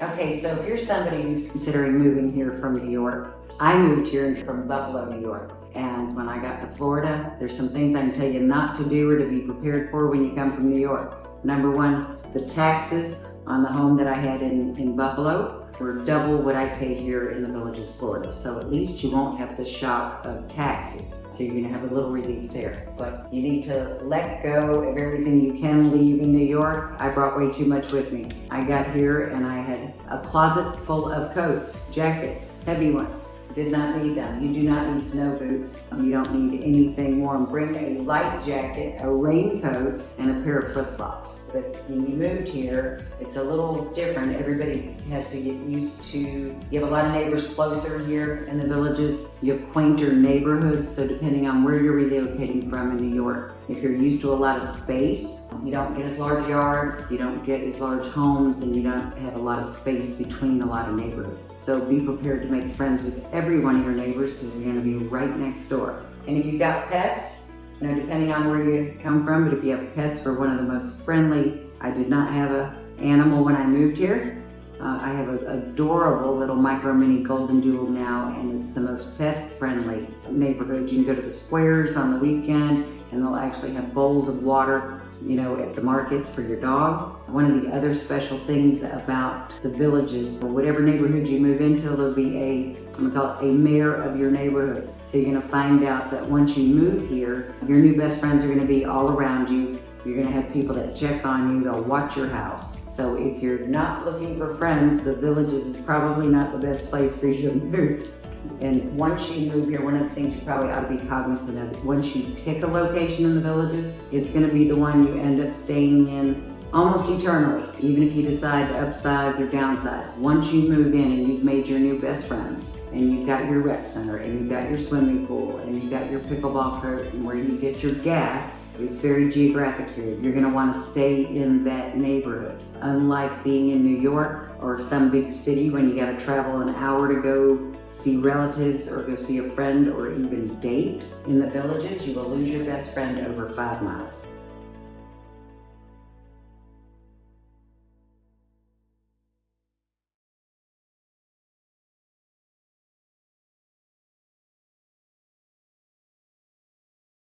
Okay, so if you're somebody who's considering moving here from New York, I moved here from Buffalo, New York. And when I got to Florida, there's some things I can tell you not to do or to be prepared for when you come from New York. Number one, the taxes on the home that I had in Buffalo were double what I pay here in the Villages, Florida. So at least you won't have the shock of taxes. So you're gonna have a little relief there. But you need to let go of everything you can leave in New York. I brought way too much with me. I got here and I had a closet full of coats, jackets, heavy ones. Did not need them. You do not need snow boots. You don't need anything warm. Bring a light jacket, a raincoat, and a pair of flip-flops. But when you moved here, it's a little different. Everybody has to get used to, you have a lot of neighbors closer here in the Villages. You have quainter neighborhoods, so depending on where you're relocating from in New York, if you're used to a lot of space, you don't get as large yards, you don't get as large homes, and you don't have a lot of space between a lot of neighborhoods. So be prepared to make friends with every one of your neighbors because they're going to be right next door. And if you've got pets, depending on where you come from, but if you have pets, we're one of the most friendly. I did not have an animal when I moved here. I have an adorable little micro mini golden doodle now, and it's the most pet friendly neighborhood. You can go to the squares on the weekend and they'll actually have bowls of water, at the markets for your dog. One of the other special things about the Villages, or whatever neighborhood you move into, there'll be I'm gonna call it a mayor of your neighborhood. So you're gonna find out that once you move here, your new best friends are gonna be all around you. You're gonna have people that check on you, they'll watch your house. So if you're not looking for friends, the Villages is probably not the best place for you to move. And once you move here, one of the things you probably ought to be cognizant of, once you pick a location in the Villages, it's gonna be the one you end up staying in almost eternally, even if you decide to upsize or downsize. Once you move in and you've made your new best friends, and you've got your rec center, and you've got your swimming pool, and you've got your pickleball court, and where you get your gas, it's very geographic here. You're gonna wanna stay in that neighborhood. Unlike being in New York or some big city when you gotta travel an hour to go see relatives or go see a friend or even date, in the Villages, you will lose your best friend over 5 miles.